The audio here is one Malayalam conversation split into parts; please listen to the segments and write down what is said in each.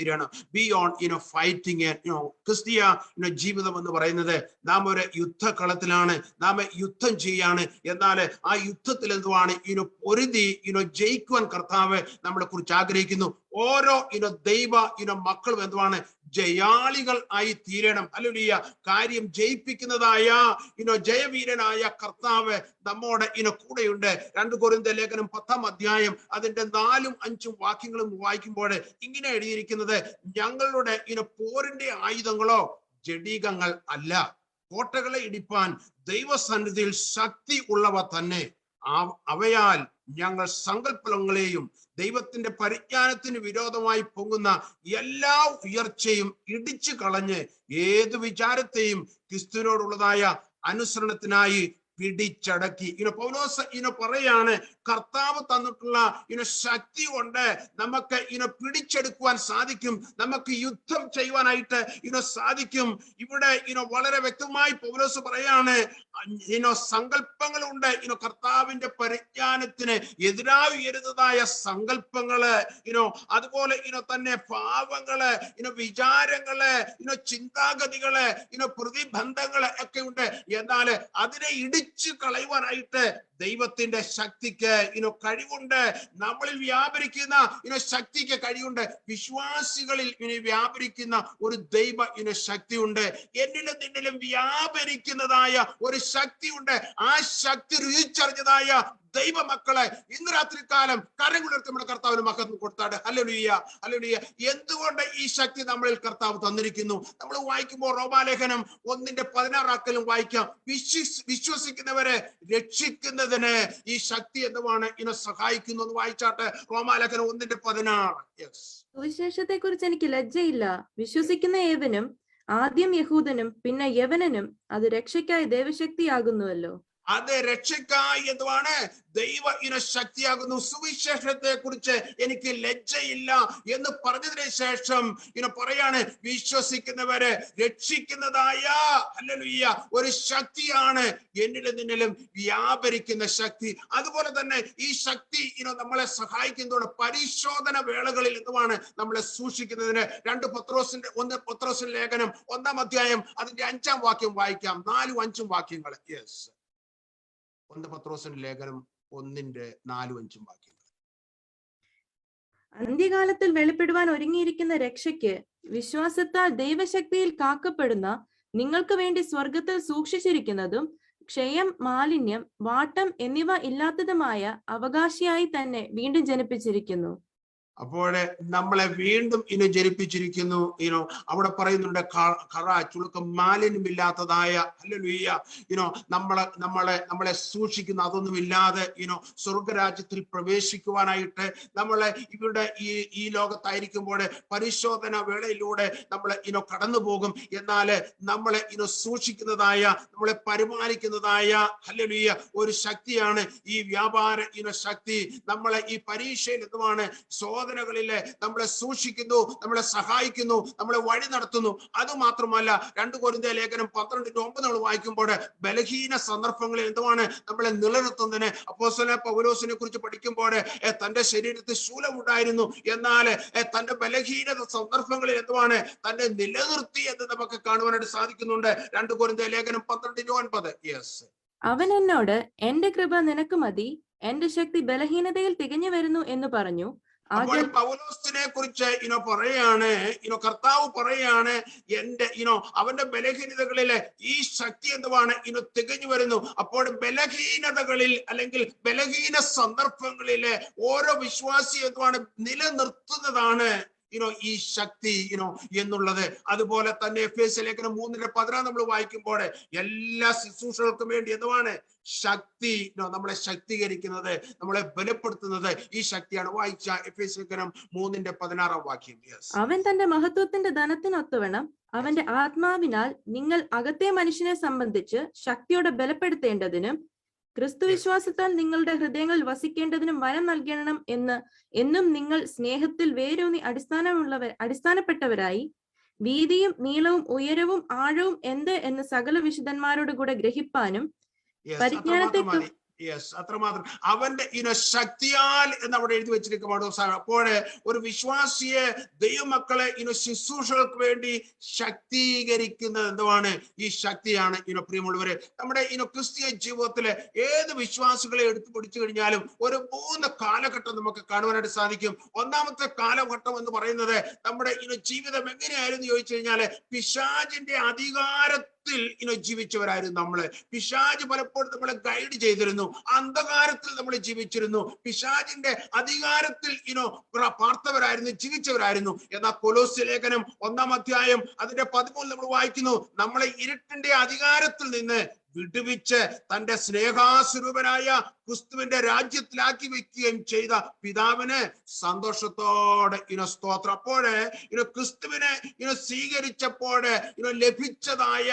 തീരുകയാണ്. ബിയോണ്ട് ഫൈറ്റിംഗ് ക്രിസ്തീയ ജീവിതം എന്ന് പറയുന്നത് നാം ഒരു യുദ്ധകളത്തിലാണ്, നാം യുദ്ധം ചെയ്യാണ്. എന്നാൽ ആ യുദ്ധത്തിൽ എന്തുവാണ് പൊരുതി ജയിക്കുവാൻ കർത്താവ് നമ്മളെ കുറിച്ച് ആഗ്രഹിക്കുന്നു. ഓരോ ദൈവ മക്കളും എന്തുവാണ് ജയാളികൾ ആയി തീരണം. ഹല്ലേലൂയ. കാര്യം ജയിപ്പിക്കുന്നതായ ജയവീരനായ കർത്താവ് നമ്മോട് കൂടെയുണ്ട്. 2 കൊരിന്ത്യർ ലേഖനം 10-ാം അധ്യായം അതിന്റെ 4-5 വാക്യങ്ങളും വായിക്കുമ്പോൾ ഇങ്ങനെ എഴുതിയിരിക്കുന്നത്, ഞങ്ങളുടെ പോരിന്റെ ആയുധങ്ങളോ ജഡികങ്ങൾ അല്ല, കോട്ടകളെ ഇടിപ്പാൻ ദൈവസന്നിധിയിൽ ശക്തി ഉള്ളവ തന്നെ. അവയാൽ ഞങ്ങൾ സങ്കല്പങ്ങളെയും ദൈവത്തിന്റെ പരിജ്ഞാനത്തിന് വിരോധമായി പൊങ്ങുന്ന എല്ലാ ഉയർച്ചയും ഇടിച്ചു കളഞ്ഞ് ഏത് വിചാരത്തെയും ക്രിസ്തുവിനോടുള്ളതായ അനുസരണത്തിനായി പിടിച്ചടക്കി. പൗലോസ് പറയാണ്, കർത്താവ് തന്നിട്ടുള്ള ശക്തി കൊണ്ട് നമുക്ക് പിടിച്ചെടുക്കുവാൻ സാധിക്കും, നമുക്ക് യുദ്ധം ചെയ്യുവാനായിട്ട് സാധിക്കും. ഇവിടെ വളരെ വ്യക്തമായി പൗലോസ് പറയാണ്, സങ്കല്പങ്ങളുണ്ട്. കർത്താവിന്റെ പരിജ്ഞാനത്തിന് എതിരായി ഉയരുന്നതായ സങ്കല്പങ്ങള്, അതുപോലെ തന്നെ ഭാവങ്ങള്, വിചാരങ്ങള്, ചിന്താഗതികള്, പ്രതിബന്ധങ്ങള് ഒക്കെ ഉണ്ട്. എന്നാൽ അതിനെ ഇടിച്ചു കളയുവാനായിട്ട് ദൈവത്തിന്റെ ശക്തിക്ക് കഴിവുണ്ട്. നമ്മളിൽ വ്യാപരിക്കുന്ന ശക്തിക്ക് കഴിവുണ്ട്. വിശ്വാസികളിൽ വ്യാപരിക്കുന്ന ഒരു ദൈവ ശക്തിയുണ്ട്. എന്നിലും നിന്നിലും വ്യാപരിക്കുന്നതായ ഒരു ശക്തിയുണ്ട്. ആ ശക്തി രുചിച്ചറിഞ്ഞതായ ദൈവമക്കളെ ഇന്ന് രാത്രികാലം കരങ്ങളുയർത്തി നമ്മുടെ കർത്താവിന് മഹത്വം കൊടുത്താട്. Hallelujah, hallelujah. എന്തുകൊണ്ട് ഈ ശക്തി നമ്മളിൽ കർത്താവ് തന്നിരിക്കുന്നു? നമ്മൾ വായിക്കുമ്പോൾ റോമാലേഖനം 1:16 വായിക്കാം, വിശ്വസിക്കുന്നവരെ രക്ഷിക്കുന്നതിന് ഈ ശക്തി എന്തുവാണ് സഹായിക്കുന്നു എന്ന് വായിച്ചാട്ട്. റോമാലേഖനം 1:16. സുവിശേഷത്തെ കുറിച്ച് എനിക്ക് ലജ്ജയില്ല. വിശ്വസിക്കുന്ന ഏവനും, ആദ്യം യഹൂദനും പിന്നെ യവനനും, അത് രക്ഷയ്ക്കായി ദൈവശക്തിയാകുന്നുവല്ലോ. അത് രക്ഷയ്ക്കായി എന്തുവാണ്? ദൈവ ശക്തിയാകുന്നു. സുവിശേഷത്തെ കുറിച്ച് എനിക്ക് ലജ്ജയില്ല എന്ന് പറഞ്ഞതിന് ശേഷം പറയാണ്, വിശ്വസിക്കുന്നവരെ രക്ഷിക്കുന്നതായ ഹല്ലേലൂയ ഒരു ശക്തിയാണ് എന്നിലും നിന്നിലും വ്യാപരിക്കുന്ന ശക്തി. അതുപോലെ തന്നെ ഈ ശക്തി നമ്മളെ സഹായിക്കുന്നതോടെ പരിശോധന വേളകളിൽ എന്തുവാണ് നമ്മളെ സൂക്ഷിക്കുന്നതിന്. 1 പത്രോസിന്റെ ലേഖനം 1-ാം അധ്യായം അതിന്റെ 5-ാം വാക്യം വായിക്കാം. 4-5 വാക്യങ്ങൾ. 1 പത്രോസിന്റെ ലേഖനം 1:4-5 വാക്യങ്ങൾ. അന്ത്യകാലത്തിൽ വെളിപ്പെടുവാൻ ഒരുങ്ങിയിരിക്കുന്ന രക്ഷയ്ക്ക് വിശ്വാസത്താൽ ദൈവശക്തിയിൽ കാക്കപ്പെടുന്ന നിങ്ങൾക്ക് വേണ്ടി സ്വർഗത്തിൽ സൂക്ഷിച്ചിരിക്കുന്നതും ക്ഷയം, മാലിന്യം, വാട്ടം എന്നിവ ഇല്ലാത്തതുമായ അവകാശിയായി തന്നെ വീണ്ടും ജനിപ്പിച്ചിരിക്കുന്നു. അപ്പോൾ നമ്മളെ വീണ്ടും ജനിപ്പിച്ചിരിക്കുന്നു. അവിടെ പറയുന്നുണ്ട്, കറ, ചുളുക്കം, മാലിന്യമില്ലാത്തതായ ഹല്ലേലൂയ നമ്മളെ സൂക്ഷിക്കുന്നു. അതൊന്നുമില്ലാതെ സ്വർഗരാജ്യത്തിൽ പ്രവേശിക്കുവാനായിട്ട് നമ്മളെ ഇവിടെ ഈ ലോകത്തായിരിക്കുമ്പോൾ പരിശോധന വേളയിലൂടെ നമ്മളെ കടന്നു പോകും. എന്നാൽ നമ്മളെ സൂക്ഷിക്കുന്നതായ, നമ്മളെ പരിപാലിക്കുന്നതായ ഹല്ലേലൂയ ഒരു ശക്തിയാണ് ഈ വ്യാപാര ശക്തി. നമ്മളെ ഈ പരീക്ഷയിൽ എന്തുമാണ് ശോധനകളിലെ നമ്മളെ സൂക്ഷിക്കുന്നു, നമ്മളെ സഹായിക്കുന്നു, നമ്മളെ വഴി നടത്തുന്നു. അതുമാത്രമല്ല 2 കൊരിന്ത്യർ ലേഖനം 12:9 നമ്മൾ വായിക്കുമ്പോൾ ബലഹീന സന്ദർഭങ്ങളിൽ എന്തുവാണ് നമ്മളെ നിലനിർത്തുന്നതിന്. അപ്പോസ്തലനായ പൗലോസിനെ കുറിച്ച് പഠിക്കുമ്പോൾ തന്റെ ശരീരത്തിൽ ശൂലമുണ്ടായിരുന്നു, എന്നാൽ തന്റെ ബലഹീനത സന്ദർഭങ്ങളിൽ എന്തുവാണ് തന്നെ നിലനിർത്തി എന്ന് നമുക്ക് കാണുവാനായിട്ട് സാധിക്കുന്നുണ്ട്. 2 കൊരിന്ത്യർ ലേഖനം 12:9. അവൻ എന്നോട്, എന്റെ കൃപ നിനക്ക് മതി, എന്റെ ശക്തി ബലഹീനതയിൽ തികഞ്ഞു വരുന്നു എന്ന് പറഞ്ഞു. അപ്പോൾ പൗലോസിനെ കുറിച്ച് പറയാണ്, കർത്താവ് പറയാണ്, അവന്റെ ബലഹീനതകളിലെ ഈ ശക്തി എന്തുവാണ് തികഞ്ഞു വരുന്നു. അപ്പോൾ ബലഹീനതകളിൽ അല്ലെങ്കിൽ ബലഹീന സന്ദർഭങ്ങളിലെ ഓരോ വിശ്വാസി എന്തുവാണ് നിലനിർത്തുന്നതാണ് ഈ ശക്തി എന്നുള്ളത്. അതുപോലെ തന്നെ എഫേസ്യ ലേഖനം 3:16 നമ്മൾ വായിക്കുമ്പോൾ എല്ലാ ശുശ്രൂഷകൾക്കും വേണ്ടി എന്തുവാണ് ശക്തി നമ്മളെ ശക്തീകരിക്കുന്നത്, നമ്മളെ ബലപ്പെടുത്തുന്നത് ഈ ശക്തിയാണ്. വായിച്ച എഫേസ്യ ലേഖനം 3:16 വാക്യം. അവൻ തന്റെ മഹത്വത്തിന്റെ ധനത്തിനൊത്തവണ്ണം അവന്റെ ആത്മാവിനാൽ നിങ്ങൾ അകത്തെ മനുഷ്യനെ സംബന്ധിച്ച് ശക്തിയോടെ ബലപ്പെടുത്തേണ്ടതിനും ക്രിസ്തുവിശ്വാസത്താൽ നിങ്ങളുടെ ഹൃദയങ്ങളിൽ വസിക്കേണ്ടതിനും വരം നൽകണം എന്നും നിങ്ങൾ സ്നേഹത്തിൽ വേരൂന്നി അടിസ്ഥാനപ്പെട്ടവരായി വീതിയും നീളവും ഉയരവും ആഴവും എന്ത് എന്ന് സകല വിശുദ്ധന്മാരോട് കൂടെ ഗ്രഹിപ്പാനും പരിജ്ഞാനത്തെ യെസ്, അത്രമാത്രം അവന്റെ ശക്തിയാൽ എന്ന് അവിടെ എഴുതി വെച്ചിരിക്കുമ്പോൾ അപ്പോഴ് ഒരു വിശ്വാസിയെ ദൈവമക്കളെ ശുശ്രൂഷകൾക്ക് വേണ്ടി ശക്തീകരിക്കുന്നത് എന്തുവാണ്? ഈ ശക്തിയാണ്. പ്രിയമുള്ളവരെ, നമ്മുടെ ക്രിസ്തീയ ജീവിതത്തിലെ ഏത് വിശ്വാസികളെ എടുത്തു പിടിച്ചു കഴിഞ്ഞാലും ഒരു 3 കാലഘട്ടം നമുക്ക് കാണുവാനായിട്ട് സാധിക്കും. ഒന്നാമത്തെ കാലഘട്ടം എന്ന് പറയുന്നത് നമ്മുടെ ജീവിതം എങ്ങനെയായിരുന്നു ചോദിച്ചു കഴിഞ്ഞാല് പിശാചിന്റെ അധികാരത്തിൽ ജീവിച്ചവരായിരുന്നു നമ്മള്. പിശാച് പലപ്പോഴും നമ്മളെ ഗൈഡ് ചെയ്തിരുന്നു. അന്ധകാരത്തിൽ നമ്മൾ ജീവിച്ചിരുന്നു. പിശാചിന്റെ അധികാരത്തിൽ പാർത്തവരായിരുന്നു, ജീവിച്ചവരായിരുന്നു. എന്നാൽ കൊലോസ്യ ലേഖനം 1-ാം അധ്യായം അതിന്റെ 13 നമ്മൾ വായിക്കുന്നു, നമ്മളെ ഇരുട്ടിന്റെ അധികാരത്തിൽ നിന്ന് വിടുവിച്ച് തന്റെ സ്നേഹാസ്വരൂപനായ ക്രിസ്തുവിന്റെ രാജ്യത്തിലാക്കി വെക്കുകയും ചെയ്ത പിതാവിന് സന്തോഷത്തോടെ സ്തോത്രം. അപ്പോഴ് ക്രിസ്തുവിനെ സ്വീകരിച്ചപ്പോഴ് ലഭിച്ചതായ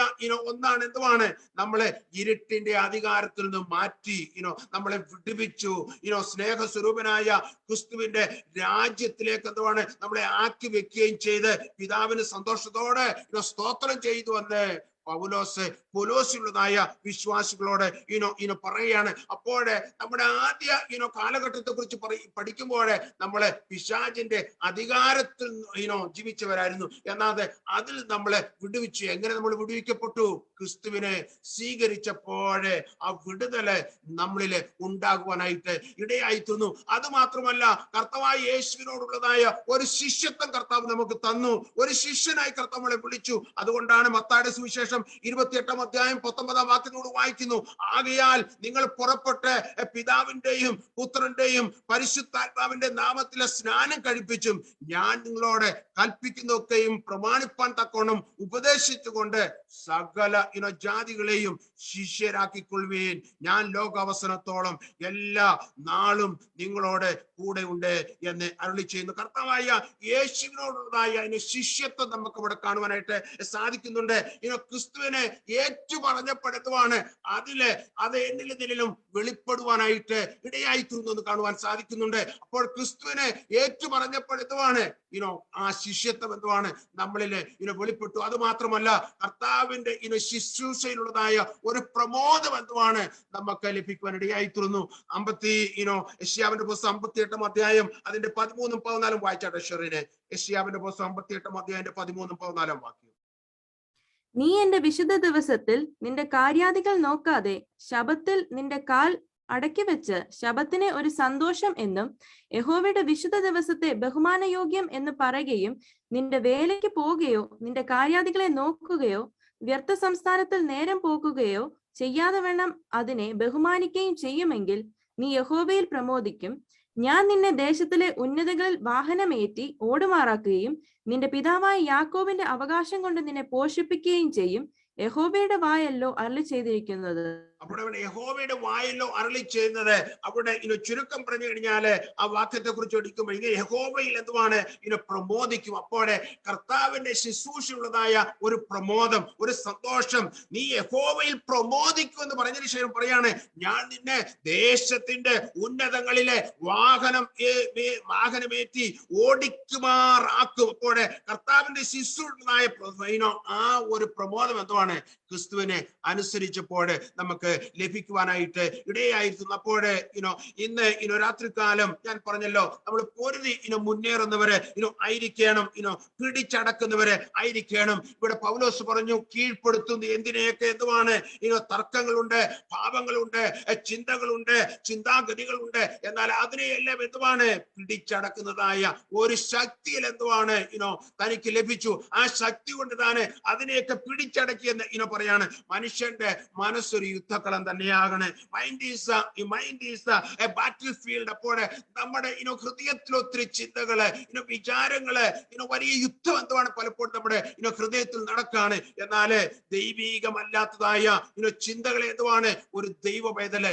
ഒന്നാണ് എന്തുവാണ്? നമ്മളെ ഇരുട്ടിന്റെ അധികാരത്തിൽ നിന്ന് മാറ്റി നമ്മളെ വിടുവിച്ചു. സ്നേഹസ്വരൂപനായ ക്രിസ്തുവിന്റെ രാജ്യത്തിലേക്ക് എന്തുവാണ്? നമ്മളെ ആക്കി വെക്കുകയും ചെയ്ത് പിതാവിന് സന്തോഷത്തോടെ സ്തോത്രം ചെയ്തു എന്ന് പൗലോസ് കൊലോസിലുള്ളതായ വിശ്വാസികളോട് പറയുകയാണ്. അപ്പോഴ് നമ്മുടെ ആദ്യ കാലഘട്ടത്തെ കുറിച്ച് പഠിക്കുമ്പോഴേ നമ്മളെ പിശാചിന്റെ അധികാരത്തിൽ ജീവിച്ചവരായിരുന്നു. എന്നാൽ അതിൽ നമ്മളെ വിടുവിച്ചു. എങ്ങനെ നമ്മൾ വിടുവിക്കപ്പെട്ടു? ക്രിസ്തുവിനെ സ്വീകരിച്ചപ്പോഴേ ആ വിടുതല് നമ്മളില് ഉണ്ടാകുവാനായിട്ട് ഇടയായിത്തീർന്നു. അത് മാത്രമല്ല, കർത്താവായ യേശുവിനോടുള്ളതായ ഒരു ശിഷ്യത്വം കർത്താവ് നമുക്ക് തന്നു. ഒരു ശിഷ്യനായി കർത്താവ് നമ്മളെ വിളിച്ചു. അതുകൊണ്ടാണ് മത്തായിയുടെ സുവിശേഷം 28-ാം അധ്യായം 19-ാം വാക്യത്തോട് വായിക്കുന്നു, ആകയാൽ നിങ്ങൾ പുറപ്പെട്ട് പിതാവിന്റെയും പുത്രന്റെയും പരിശുദ്ധാത്മാവിന്റെ നാമത്തിലെ സ്നാനം കഴിപ്പിച്ചും ഞാൻ നിങ്ങളോട് കൽപ്പിക്കുന്നതൊക്കെയും പ്രമാണിപ്പാൻ തക്കോണം ഉപദേശിച്ചുകൊണ്ട് സകല ജാതികളെയും ശിഷ്യരാക്കിക്കൊള്ളുവീൻ. ഞാൻ ലോകാവസാനത്തോളം എല്ലാ നാളും നിങ്ങളോട് കൂടെ ഉണ്ട് എന്ന് അരുളി ചെയ്യുന്നു. കർത്താവായ യേശുവിനോടുള്ളതായ ശിഷ്യത്വം നമുക്ക് ഇവിടെ കാണുവാനായിട്ട് സാധിക്കുന്നുണ്ട്. ക്രിസ്തുവിനെ ഏറ്റുപറഞ്ഞപ്പെടുത്തുവാണ്. അത് എന്നിലും വെളിപ്പെടുവാനായിട്ട് ഇടയായിത്തീർന്നു എന്ന് കാണുവാൻ സാധിക്കുന്നുണ്ട്. അപ്പോൾ ക്രിസ്തുവിനെ ഏറ്റുപറഞ്ഞപ്പെടുത്തുവാണ് ആ ശിഷ്യത്വം എന്തുവാണ്? നമ്മളില് വെളിപ്പെട്ടു. അത് മാത്രമല്ല, കർത്താവിന്റെ ശുശ്രൂഷയിലുള്ളതായ ഒരു പ്രമോദം എന്തുവാണ്? നമുക്ക് ലഭിക്കുവാൻ ഇടയായിത്തീർന്നു. യെശയ്യാവിന്റെ പുസ്തകം 58-ാം അധ്യായം അതിന്റെ 13-ഉം 14-ഉം വായിച്ചാട്ടെ ഷെറിനെ. യെശയ്യാവിന്റെ പുസ്തകം 58-ാം അധ്യായത്തിന്റെ 13-ഉം 14-ഉം വാക്യം. നീ എന്റെ വിശുദ്ധ ദിവസത്തിൽ നിന്റെ കാര്യാദികൾ നോക്കാതെ ശബത്തിൽ നിന്റെ കാൽ അടക്കി വെച്ച് ശബത്തിനെ ഒരു സന്തോഷം എന്നും യഹോവയുടെ വിശുദ്ധ ദിവസത്തെ ബഹുമാനയോഗ്യം എന്ന് പറയുകയും നിന്റെ വേലയ്ക്ക് പോകുകയോ നിന്റെ കാര്യാദികളെ നോക്കുകയോ വ്യർത്ഥ സംസ്ഥാനത്തിൽ നേരം പോക്കുകയോ ചെയ്യാതെ വേണം അതിനെ ബഹുമാനിക്കുകയും ചെയ്യുമെങ്കിൽ നീ യഹോവയിൽ പ്രമോദിക്കും. ഞാൻ നിന്നെ ദേശത്തിലെ ഉന്നതകളിൽ വാഹനമേറ്റി ഓടുമാറാക്കുകയും നിന്റെ പിതാവായ യാക്കോബിന്റെ അവകാശം കൊണ്ട് നിന്നെ പോഷിപ്പിക്കുകയും ചെയ്യും. യഹോവയുടെ വായല്ലോ അരുളി ചെയ്തിരിക്കുന്നത്. അവിടെ യഹോവയുടെ വായല്ലോ അരുളി ചെയ്യുന്നത്. അവിടെ ചുരുക്കം പറഞ്ഞു കഴിഞ്ഞാല് ആ വാക്യത്തെ കുറിച്ച് എടുക്കുമ്പോൾ ഇങ്ങനെ യഹോവയിൽ എന്തുവാണ്? പ്രമോദിക്കും. അപ്പോഴെ കർത്താവിന്റെ ശുശ്രൂഷയുള്ളതായ ഒരു പ്രമോദം, ഒരു സന്തോഷം. നീ യഹോവയിൽ പ്രമോദിക്കും എന്ന് പറഞ്ഞതിന് ശേഷം പറയാണ്, ഞാൻ നിന്നെ ദേശത്തിന്റെ ഉന്നതങ്ങളിലെ വാഹനമേറ്റി ഓടിക്കുമാറാക്കും. അപ്പോഴെ കർത്താവിന്റെ ശുശ്രൂഷയുള്ളതായ ആ ഒരു പ്രമോദം എന്തുവാണ്? ക്രിസ്തുവിനെ അനുസരിച്ചപ്പോൾ നമുക്ക് ലഭിക്കുവാനായിട്ട് ഇടയായിരുന്നു. അപ്പോഴേ ഇന്ന് രാത്രികാലം ഞാൻ പറഞ്ഞല്ലോ, നമ്മൾ പൊരുതി മുന്നേറുന്നവരെ ആയിരിക്കണം, പിടിച്ചടക്കുന്നവരെ ആയിരിക്കണം. ഇവിടെ പൗലോസ് പറഞ്ഞു, കീഴ്പ്പെടുത്തുന്ന എന്തിനെയൊക്കെ എന്തുവാണ്? തർക്കങ്ങളുണ്ട്, പാപങ്ങളുണ്ട്, ചിന്തകളുണ്ട്, ചിന്താഗതികളുണ്ട്. എന്നാൽ അതിനെയെല്ലാം എന്തുവാണ്? പിടിച്ചടക്കുന്നതായ ഒരു ശക്തിയിൽ എന്തുവാണ് തനിക്ക് ലഭിച്ചു. ആ ശക്തി കൊണ്ട് താന് അതിനെയൊക്കെ പിടിച്ചടക്കിയെന്ന് പറയാണ്. മനുഷ്യന്റെ മനസ്സൊരു യുദ്ധക്കളം തന്നെയാകണേ. Mind is a battlefield. അപ്പോൾ നമ്മുടെ ഹൃദയത്തിൽ ഒത്തിരി ചിന്തകള്, വിചാരങ്ങള്, വലിയ യുദ്ധം എന്തുവാണ് പലപ്പോഴും നമ്മുടെ ഹൃദയത്തിൽ നടക്കാണ്. എന്നാല് ദൈവീകമല്ലാത്തതായ ചിന്തകളെ എന്തുവാണ്? ഒരു ദൈവ പൈതല്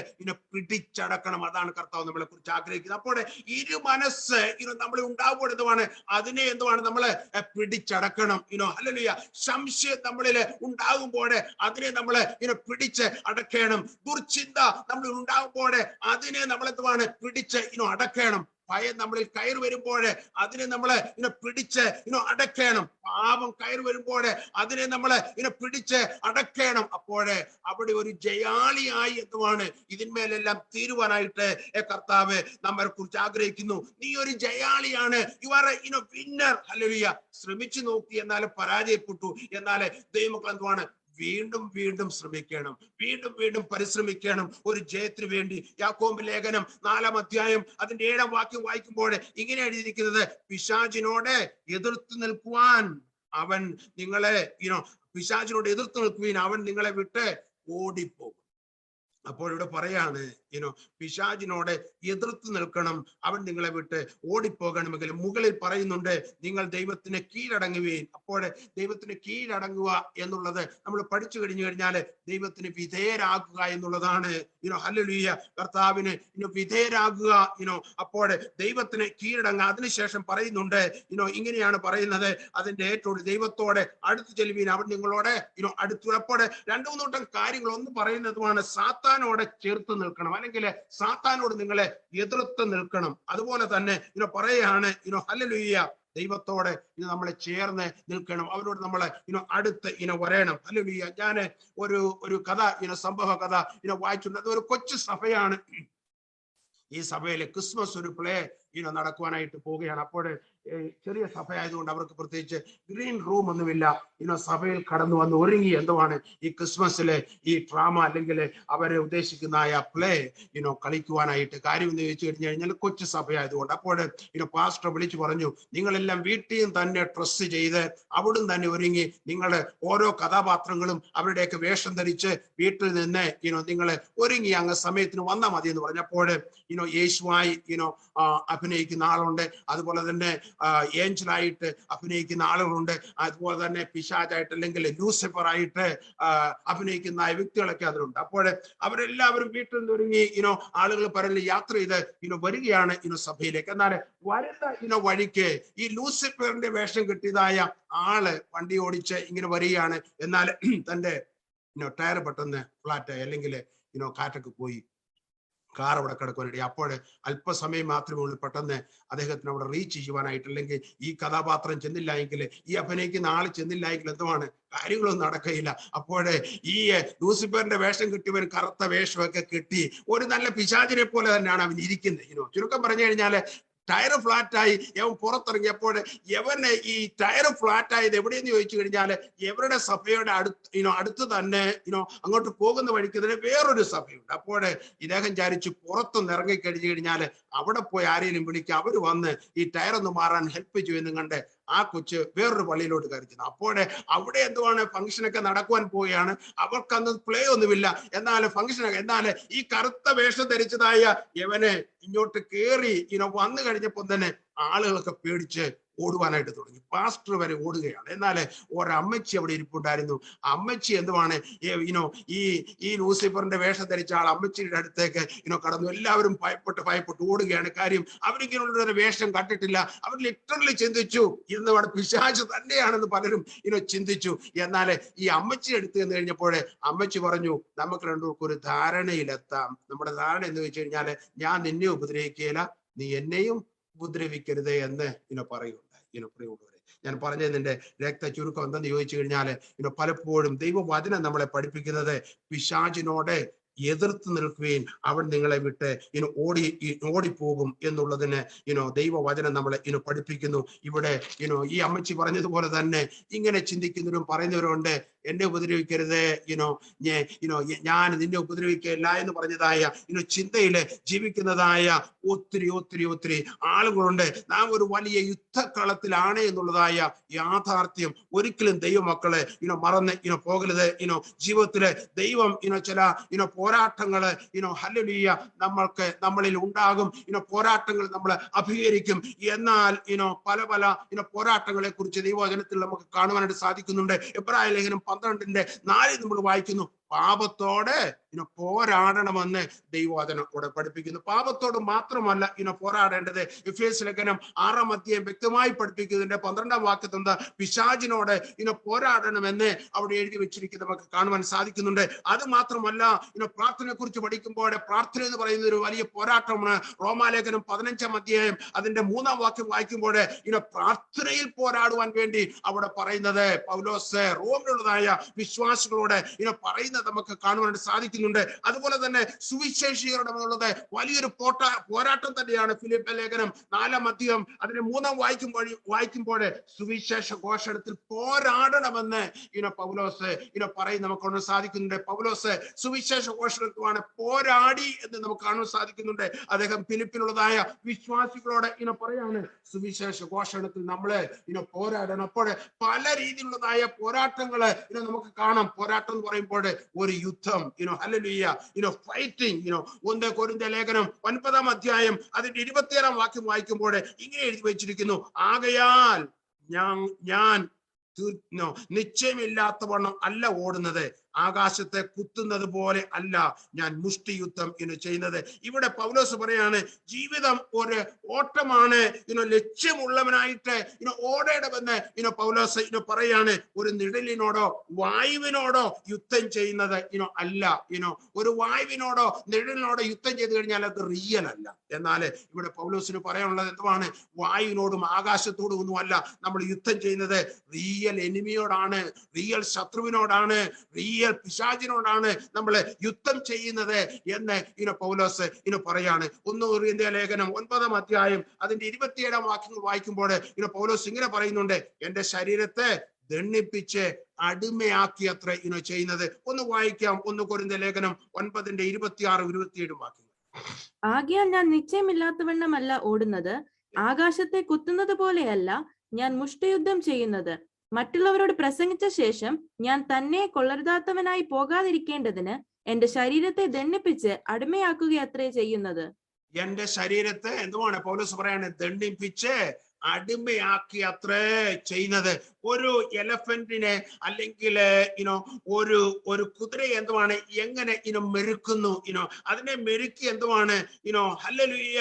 പിടിച്ചടക്കണം. അതാണ് കർത്താവ് നമ്മളെ കുറിച്ച് ആഗ്രഹിക്കുന്നത്. അപ്പോൾ ഇരു മനസ്സ് നമ്മൾ ഉണ്ടാകുമ്പോൾ എന്തുവാണ്? അതിനെ എന്തുവാണ്? നമ്മള് പിടിച്ചടക്കണം. ഹല്ലേലൂയ. സംശയം നമ്മളില് ഉണ്ടാകുമ്പോൾ അതിനെ നമ്മള് പിടിച്ച് അടക്കണം. ദുർചിന്ത നമ്മൾ ഉണ്ടാകുമ്പോൾ അതിനെ നമ്മൾ എന്തുവാണ്? പിടിച്ച് അടക്കണം. ഭയം നമ്മളിൽ കയറി വരുമ്പോൾ അതിനെ നമ്മള് പിടിച്ച് അടക്കണം. പാപം കയറി വരുമ്പോൾ അതിനെ നമ്മള് പിടിച്ച് അടക്കണം. അപ്പോഴേ അവിടെ ഒരു ജയാളിയായി എന്തുവാണ് ഇതിന്മേലെല്ലാം തീരുവാനായിട്ട് കർത്താവ് നമ്മളെ കുറിച്ച് ആഗ്രഹിക്കുന്നു. നീ ഒരു ജയാളിയാണ്. You are winner. ഹല്ലേലൂയ. ശ്രമിച്ചു നോക്കി, എന്നാൽ പരാജയപ്പെട്ടു. എന്നാൽ ദൈവമക്കൾ എന്തുവാണ്? വീണ്ടും വീണ്ടും ശ്രമിക്കണം, വീണ്ടും വീണ്ടും പരിശ്രമിക്കണം ഒരു ജയത്തിന് വേണ്ടി. യാക്കോബ് ലേഖനം 4-ാം അധ്യായം അതിന്റെ 7-ാം വാക്യം വായിക്കുമ്പോൾ ഇങ്ങനെ എഴുതിയിരിക്കുന്നത്, പിശാചിനോട് എതിർത്ത് നിൽക്കുവാൻ അവൻ നിങ്ങളെ പിശാചിനോട് എതിർത്ത് നിൽക്കുവാൻ അവൻ നിങ്ങളെ വിട്ട് ഓടിപ്പോകും. അപ്പോൾ ഇവിടെ പറയാണ് പിശാചിനോട് എതിർത്ത് നിൽക്കണം, അവൻ നിങ്ങളെ വിട്ട് ഓടിപ്പോകണമെങ്കിൽ. മുകളിൽ പറയുന്നുണ്ട് നിങ്ങൾ ദൈവത്തിന് കീഴടങ്ങുകയും. അപ്പോൾ ദൈവത്തിന് കീഴടങ്ങുക എന്നുള്ളത് നമ്മൾ പഠിച്ചു കഴിഞ്ഞു കഴിഞ്ഞാൽ ദൈവത്തിന് വിധേയരാകുക എന്നുള്ളതാണ്. ഹല്ലേലൂയ. കർത്താവിന് വിധേയരാകുക. അപ്പോൾ ദൈവത്തിന് കീഴടങ്ങുക. അതിനുശേഷം പറയുന്നുണ്ട് ഇങ്ങനെയാണ് പറയുന്നത്, അതിന്റെ ഏറ്റവും ദൈവത്തോടെ അടുത്ത് ചെല്ലുവീൻ, അവൻ നിങ്ങളോട് അടുത്തു. അപ്പോൾ 2-3 കൂട്ടം കാര്യങ്ങൾ ഒന്ന് പറയുന്നതുമാണ് സാത്താനോട് ചേർത്ത് നിൽക്കണം, അല്ലെങ്കിൽ സാത്താനോട് നിങ്ങളെ എതിർത്ത് നിൽക്കണം. അതുപോലെ തന്നെ പറയാണ് ഹല്ലേലൂയ, ദൈവത്തോടെ നമ്മളെ ചേർന്ന് നിൽക്കണം, അവരോട് നമ്മളെ അടുത്ത് വരണം. ഹല്ലേലൂയ. ഞാൻ ഒരു കഥ സംഭവ കഥ വായിച്ചിട്ടുണ്ട്. അത് ഒരു കൊച്ചു സഭയാണ്. ഈ സഭയിലെ ക്രിസ്മസ് ഒരു പ്ലേ നടക്കുവാനായിട്ട് പോവുകയാണ്. അപ്പോൾ ചെറിയ സഭയായതുകൊണ്ട് അവർക്ക് പ്രത്യേകിച്ച് ഗ്രീൻ റൂം ഒന്നുമില്ല. സഭയിൽ കടന്നു വന്ന് ഒരുങ്ങി എന്തുവാണ് ഈ ക്രിസ്മസിലെ ഈ ഡ്രാമ അല്ലെങ്കിൽ അവരെ ഉദ്ദേശിക്കുന്ന പ്ലേ കളിക്കുവാനായിട്ട്. കാര്യം എന്ന് ചോദിച്ചു കഴിഞ്ഞാൽ കൊച്ചു സഭയായതുകൊണ്ട്. അപ്പോൾ പാസ്റ്റർ വിളിച്ചു പറഞ്ഞു, നിങ്ങളെല്ലാം വീട്ടിൽ തന്നെ ഡ്രസ്സ് ചെയ്ത് അവിടുന്ന് തന്നെ ഒരുങ്ങി നിങ്ങൾ ഓരോ കഥാപാത്രങ്ങളും അവരുടെയൊക്കെ വേഷം ധരിച്ച് വീട്ടിൽ നിന്ന് നിങ്ങൾ ഒരുങ്ങി അങ്ങ് സമയത്തിന് വന്നാൽ മതി എന്ന് പറഞ്ഞപ്പോൾ യേശുവായി അഭിനയിക്കുന്ന ആളുണ്ട്, അതുപോലെ തന്നെ ഏഞ്ചലായിട്ട് അഭിനയിക്കുന്ന ആളുകളുണ്ട്, അതുപോലെ തന്നെ പിശാചായിട്ട് അല്ലെങ്കിൽ ലൂസിഫർ ആയിട്ട് അഭിനയിക്കുന്ന വ്യക്തികളൊക്കെ അതിലുണ്ട്. അപ്പോൾ അവരെല്ലാവരും വീട്ടിൽ നിന്ന് ഒരുങ്ങി ആളുകൾ പറഞ്ഞ് യാത്ര ചെയ്ത് വരികയാണ് സഭയിലേക്ക്. എന്നാൽ വരുന്ന വഴിക്ക് ഈ ലൂസിഫറിന്റെ വേഷം കിട്ടിയതായ ആള് വണ്ടി ഓടിച്ച് ഇങ്ങനെ വരികയാണ്. എന്നാൽ തന്റെ ടയർ പെട്ടെന്ന് ഫ്ലാറ്റായി, അല്ലെങ്കിൽ കാറ്റൊക്കെ പോയി കാർ അവിടെ കിടക്കുവാനിടയിൽ. അപ്പോൾ അല്പസമയം മാത്രമേ ഉള്ളൂ പെട്ടെന്ന് അദ്ദേഹത്തിന് അവിടെ റീച്ച് ചെയ്യുവാനായിട്ട്. അല്ലെങ്കിൽ ഈ കഥാപാത്രം ചെന്നില്ല എങ്കിൽ, ഈ അഭിനയിക്കുന്ന ആൾ ചെന്നില്ല എങ്കിൽ എന്തുവാണ് കാര്യങ്ങളൊന്നും നടക്കയില്ല. അപ്പോഴേ ഈ ലൂസിഫറിന്റെ വേഷം കിട്ടിയവൻ കറുത്ത വേഷമൊക്കെ കിട്ടി ഒരു നല്ല പിശാചിനെ പോലെ തന്നെയാണ് അവൻ ഇരിക്കുന്നത്. ചുരുക്കം പറഞ്ഞു കഴിഞ്ഞാല് ടയർ ഫ്ലാറ്റായി യവൻ പുറത്തിറങ്ങിയപ്പോൾ യവന് ഈ ടയർ ഫ്ലാറ്റായത് എവിടെയെന്ന് ചോദിച്ചു കഴിഞ്ഞാൽ ഇവരുടെ സഭയുടെ അടുത്ത് തന്നെ അങ്ങോട്ട് പോകുന്ന വഴിക്ക് തന്നെ വേറൊരു സഭയുണ്ട്. അപ്പോൾ ഇദ്ദേഹം വിചാരിച്ചു പുറത്തൊന്ന് ഇറങ്ങിക്കഴിഞ്ഞു കഴിഞ്ഞാൽ അവിടെ പോയി ആരെങ്കിലും വിളിക്കുക, അവര് വന്ന് ഈ ടയർ ഒന്ന് മാറാൻ ഹെൽപ്പ് ചെയ്യുമെന്നും കണ്ട് ആ കൊച്ച് വേറൊരു പള്ളിയിലോട്ട് കയറിച്ചത്. അപ്പോഴേ അവിടെ എന്തുവാണ് ഫംഗ്ഷനൊക്കെ നടക്കുവാൻ പോവുകയാണ്. അവർക്കന്ന് പ്ലേ ഒന്നുമില്ല. എന്നാൽ ഫംഗ്ഷനൊക്കെ, എന്നാൽ ഈ കറുത്ത വേഷം ധരിച്ചതായ യവന് ഇങ്ങോട്ട് കേറി വന്നു കഴിഞ്ഞപ്പോൾ തന്നെ ആളുകളൊക്കെ പേടിച്ച് ഓടുവാനായിട്ട് തുടങ്ങി. പാസ്റ്റർ വരെ ഓടുകയാണ്. എന്നാൽ ഒരമ്മച്ചി അവിടെ ഇരിപ്പുണ്ടായിരുന്നു. അമ്മച്ചി എന്തുവാണ് ഈ ലൂസിഫറിന്റെ വേഷം ധരിച്ച ആൾ അമ്മച്ചിയുടെ അടുത്തേക്ക് കടന്നു. എല്ലാവരും ഭയപ്പെട്ട് ഓടുകയാണ്. കാര്യം അവരിങ്ങനെയുള്ളൊരു വേഷം കണ്ടിട്ടില്ല. അവർ ലിറ്ററലി ചിന്തിച്ചു എന്തുവാണ് പിശാച് തന്നെയാണെന്ന് പലരും ചിന്തിച്ചു. എന്നാൽ ഈ അമ്മച്ചി എടുത്തു എന്ന് കഴിഞ്ഞപ്പോഴേ അമ്മച്ചി പറഞ്ഞു, നമുക്ക് രണ്ടുപേർക്കും ഒരു ധാരണയിലെത്താം. നമ്മുടെ ധാരണ എന്ന് വെച്ച് കഴിഞ്ഞാല് ഞാൻ നിന്നെ ഉപദ്രവിക്കുകയില്ല, നീ എന്നെയും ഉപദ്രവിക്കരുത് എന്ന് പറയുന്നുണ്ട്. ഞാൻ പറഞ്ഞതിന്റെ രക്ത ചുരുക്കം എന്തെന്ന് ചോദിച്ചു കഴിഞ്ഞാല് പലപ്പോഴും ദൈവവചനം നമ്മളെ പഠിപ്പിക്കുന്നത് പിശാചിനോട് എതിർത്ത് നിൽക്കുകയും അവൻ നിങ്ങളെ വിട്ട് ഓടിപ്പോകും എന്നുള്ളതിന് ദൈവവചനം നമ്മളെ പഠിപ്പിക്കുന്നു. ഇവിടെ ഈ അമ്മച്ചി പറഞ്ഞതുപോലെ തന്നെ ഇങ്ങനെ ചിന്തിക്കുന്നവരും പറയുന്നവരുണ്ട്, എന്നെ ഉപദ്രവിക്കരുത്, ഞാൻ നിന്നെ ഉപദ്രവിക്കില്ല എന്ന് പറഞ്ഞതായ ചിന്തയില് ജീവിക്കുന്നതായ ഒത്തിരി ആളുകളുണ്ട്. നാം ഒരു വലിയ യുദ്ധക്കളത്തിലാണ് എന്നുള്ളതായ യാഥാർത്ഥ്യം ഒരിക്കലും ദൈവമക്കളെ മറന്ന് പോകരുത്. ജീവിതത്തില് ദൈവം ചില പോരാട്ടങ്ങള് ഹല്ലേലൂയ നമ്മളിൽ ഉണ്ടാകും. പോരാട്ടങ്ങൾ നമ്മൾ അഭിമുഖീകരിക്കും. എന്നാൽ പല പോരാട്ടങ്ങളെ കുറിച്ച് ദൈവവചനത്തിൽ നമുക്ക് കാണുവാനായിട്ട് സാധിക്കുന്നുണ്ട്. എബ്രായ ലേഖനം 12:4 നമ്മൾ വായിക്കുന്നു, പാപത്തോട് പോരാടണമെന്ന് ദൈവവചനം ഇവിടെ പഠിപ്പിക്കുന്നു. പാപത്തോട് മാത്രമല്ല പോരാടേണ്ടത്. എഫേസ്യ ലേഖനം 6-ാം അധ്യായം വ്യക്തമായി പഠിപ്പിക്കുന്നതിന്റെ 12-ാം വാക്യത്തിൽ പിശാചിനോട് പോരാടണമെന്ന് അവിടെ എഴുതി വെച്ചിരിക്കുന്നത് നമുക്ക് കാണുവാൻ സാധിക്കുന്നുണ്ട്. അത് മാത്രമല്ല പ്രാർത്ഥനയെ കുറിച്ച് പഠിക്കുമ്പോൾ പ്രാർത്ഥന എന്ന് പറയുന്ന ഒരു വലിയ പോരാട്ടമാണ്. റോമാലേഖനം 15-ാം അധ്യായം അതിന്റെ 3-ാം വാക്യം വായിക്കുമ്പോൾ പ്രാർത്ഥനയിൽ പോരാടുവാൻ വേണ്ടി അവിടെ പറയുന്നത് പൗലോസ് റോമിലുള്ളതായ വിശ്വാസികളോട് പറയുന്നത് നമുക്ക് കാണുവാൻ സാധിക്കുന്നുണ്ട്. അതുപോലെ തന്നെ സുവിശേഷികളുടെ ഉള്ളത് വലിയൊരു പോരാട്ടം തന്നെയാണ്. ഫിലിപ്പ് ലേഖനം 4-ാം അധ്യായം അതിന്റെ 3-ാം വായിക്കുമ്പോൾ സുവിശേഷ ഘോഷണത്തിൽ പോരാടണമെന്ന് പൗലോസ് പറയും നമുക്ക് സാധിക്കുന്നുണ്ട്. പൗലോസ് സുവിശേഷ ഘോഷണത്തിലാണ് പോരാടി എന്ന് നമുക്ക് കാണാൻ സാധിക്കുന്നുണ്ട്. അദ്ദേഹം ഫിലിപ്പിലുള്ളതായ വിശ്വാസികളോട് പറയാണ് സുവിശേഷ ഘോഷണത്തിൽ നമ്മള് പോരാടണം. അപ്പോൾ പല രീതിയിലുള്ളതായ പോരാട്ടങ്ങള് നമുക്ക് കാണാം. പോരാട്ടം എന്ന് പറയുമ്പോൾ ഒരു യുദ്ധം, ഹല്ലേലൂയ, ഫൈറ്റിംഗ്. 1 കൊരിന്ത്യർ ലേഖനം 9-ാം അധ്യായം അതിന്റെ 27-ാം വാക്യം വായിക്കുമ്പോൾ ഇങ്ങനെ എഴുതി വെച്ചിരിക്കുന്നു, ആകയാൽ ഞാൻ നിശ്ചയമില്ലാത്തവണ്ണം അല്ല ഓടുന്നത്, ആകാശത്തെ കുത്തുന്നത് പോലെ അല്ല ഞാൻ മുഷ്ടിയുദ്ധം ചെയ്യുന്നത്. ഇവിടെ പൗലോസ് പറയാണ് ജീവിതം ഒരു ഓട്ടമാണ്, ലക്ഷ്യമുള്ളവനായിട്ട് ഓടേണ്ടതെന്ന് പൗലോസ് പറയാണ്. ഒരു നിഴലിനോടോ വായുവിനോടോ യുദ്ധം ചെയ്യുന്നത് അല്ല. ഒരു വായുവിനോടോ നിഴലിനോടോ യുദ്ധം ചെയ്ത് കഴിഞ്ഞാൽ അത് റിയൽ അല്ല. എന്നാൽ ഇവിടെ പൗലോസിന് പറയാനുള്ളത് എന്താണ്? വായുവിനോടും ആകാശത്തോടും ഒന്നുമല്ല നമ്മൾ യുദ്ധം ചെയ്യുന്നത്, റിയൽ എനിമിയോടാണ്, റിയൽ ശത്രുവിനോടാണ്, റിയൽ പിശാചിനോടാണ് നമ്മൾ യുദ്ധം ചെയ്യുന്നത് എന്ന് പൗലോസ് പറയാണ്. 1 കൊരിന്ത്യർ ലേഖനം 9-ാം അധ്യായം അതിന്റെ 27-ാം വാക്യങ്ങൾ വായിക്കുമ്പോൾ പൗലോസ് ഇങ്ങനെ പറയുന്നുണ്ട്, എന്റെ ശരീരത്തെ ദണ്ഡിപ്പിച്ച് അടിമയാക്കി അത്ര ചെയ്യുന്നത്. ഒന്ന് വായിക്കാം. 1 കൊരിന്ത്യർ ലേഖനം 9-ന്റെ 26-27 വാക്യങ്ങൾ. ആകയാൽ ഞാൻ നിശ്ചയമില്ലാത്തവണ്ണമല്ല ഓടുന്നത്, ആകാശത്തെ കുത്തുന്നത് പോലെയല്ല ഞാൻ മുഷ്ടിയുദ്ധം ചെയ്യുന്നത്. മറ്റുള്ളവരോട് പ്രസംഗിച്ച ശേഷം ഞാൻ തന്നെ കൊള്ളരുതാത്തവനായി പോകാതിരിക്കേണ്ടതിന് എന്റെ ശരീരത്തെ ദണ്ഡിപ്പിച്ച് അടിമയാക്കുകയത്രേ ചെയ്യുന്നത്. എന്റെ ശരീരത്തെ എന്തുവാണ് പൗലോസ് പറയാണ്? ദണ്ഡിപ്പിച്ച് അടിമയാക്കി അത്രേ ചെയ്യുന്നത്. ഒരു എലഫന്റിനെ അല്ലെങ്കിൽ ഒരു കുതിരയെ എന്തുവാണ് എങ്ങനെ മെരുക്കുന്നു, അതിനെ മെരുക്കി എന്തുവാണ് ഹല്ലേലൂയ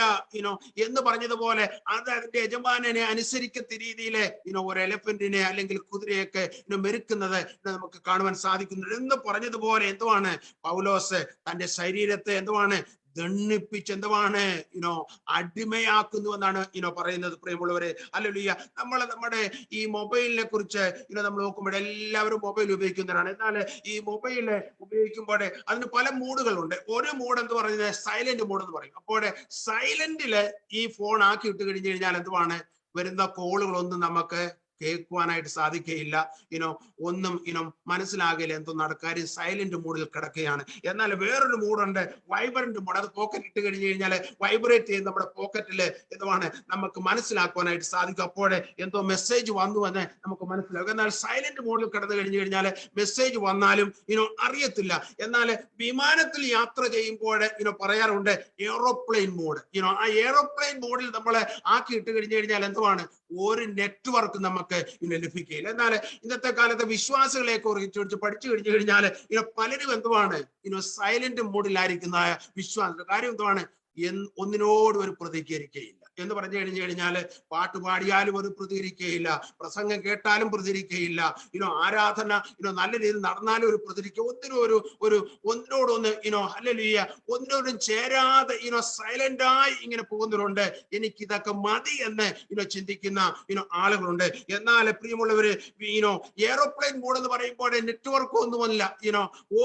എന്ന് പറഞ്ഞതുപോലെ അത് അതിന്റെ യജമാനനെ അനുസരിക്കത്ത രീതിയിൽ ഒരു എലഫന്റിനെ അല്ലെങ്കിൽ കുതിരയൊക്കെ മെരുക്കുന്നത് നമുക്ക് കാണുവാൻ സാധിക്കുന്നു. എന്ന് പറഞ്ഞതുപോലെ എന്തുവാണ് പൗലോസ് തന്റെ ശരീരത്തെ എന്തുവാണ് ദണ്ഡിപ്പിച്ച് എന്തുവാണ് അടിമയാക്കുന്നു എന്നാണ് പറയുന്നത്. പ്രിയമുള്ളവരെ, ഹല്ലേലൂയ. നമ്മുടെ ഈ മൊബൈലിനെ കുറിച്ച് നമ്മൾ നോക്കുമ്പോൾ എല്ലാവരും മൊബൈൽ ഉപയോഗിക്കുന്നവരാണ്. എന്നാൽ ഈ മൊബൈൽ ഉപയോഗിക്കുമ്പോൾ അതിന് പല മൂഡുകളുണ്ട്. ഒരു മൂഡ് എന്ന് പറയുന്നത് സൈലന്റ് മൂഡ് എന്ന് പറയും. അപ്പോൾ സൈലന്റില് ഈ ഫോൺ ആക്കി ഇട്ട് കഴിഞ്ഞു കഴിഞ്ഞാൽ എന്തുവാണ് വരുന്ന കോളുകളൊന്നും നമുക്ക് കേൾക്കുവാനായിട്ട് സാധിക്കുകയില്ല. ഒന്നും മനസ്സിലാകില്ല, എന്തോ നടക്കാരും സൈലന്റ് മൂഡിൽ കിടക്കുകയാണ്. എന്നാൽ വേറൊരു മൂഡുണ്ട്, വൈബ്രന്റ് മൂഡ്. അത് പോക്കറ്റ് ഇട്ട് കഴിഞ്ഞു കഴിഞ്ഞാൽ വൈബ്രേറ്റ് ചെയ്ത് നമ്മുടെ പോക്കറ്റില് എന്തുവാണ് നമുക്ക് മനസ്സിലാക്കുവാനായിട്ട് സാധിക്കും. അപ്പോഴേ എന്തോ മെസ്സേജ് വന്നു എന്ന് നമുക്ക് മനസ്സിലാക്കും. എന്നാൽ സൈലന്റ് മൂഡിൽ കിടന്നു കഴിഞ്ഞു കഴിഞ്ഞാൽ മെസ്സേജ് വന്നാലും അറിയത്തില്ല. എന്നാൽ വിമാനത്തിൽ യാത്ര ചെയ്യുമ്പോൾ പറയാറുണ്ട് എയ്റോപ്ലെയിൻ മോഡ്. ആ എയ്റോപ്ലെയിൻ മോഡിൽ നമ്മൾ ആക്കി ഇട്ട് കഴിഞ്ഞു കഴിഞ്ഞാൽ എന്തുവാണ് ഒരു നെറ്റ്വർക്ക് നമുക്ക് ലഭിക്കുകയില്ല. എന്നാൽ ഇന്നത്തെ കാലത്തെ വിശ്വാസികളെ കുറിച്ച് പഠിച്ചു കഴിഞ്ഞു കഴിഞ്ഞാൽ പലരും എന്തുവാണ് സൈലന്റ് മൂഡിലായിരിക്കുന്ന വിശ്വാസികൾ. കാര്യം എന്തുവാണ്? ഒന്നിനോടും ഒരു പ്രതികരിക്കുകയില്ല എന്ന് പറഞ്ഞു കഴിഞ്ഞു കഴിഞ്ഞാല് പാട്ട് പാടിയാലും ഒരു പ്രതികരിക്കുകയില്ല, പ്രസംഗം കേട്ടാലും പ്രതികരിക്കുകയില്ല, ആരാധന നല്ല രീതിയിൽ നടന്നാലും ഒരു പ്രതികരിക്കുക, ഒന്നിനോടൊന്ന് ഹല്ലേലൂയ ഒന്നിനോടും ചേരാതെ സൈലന്റായി ഇങ്ങനെ പോകുന്നവരുണ്ട്. എനിക്ക് ഇതൊക്കെ മതി എന്ന് ചിന്തിക്കുന്ന ആളുകളുണ്ട്. എന്നാൽ പ്രിയമുള്ളവര് എയ്റോപ്ലെയിൻ മോഡ് എന്ന് പറയുമ്പോൾ നെറ്റ്വർക്ക് ഒന്നുമല്ല,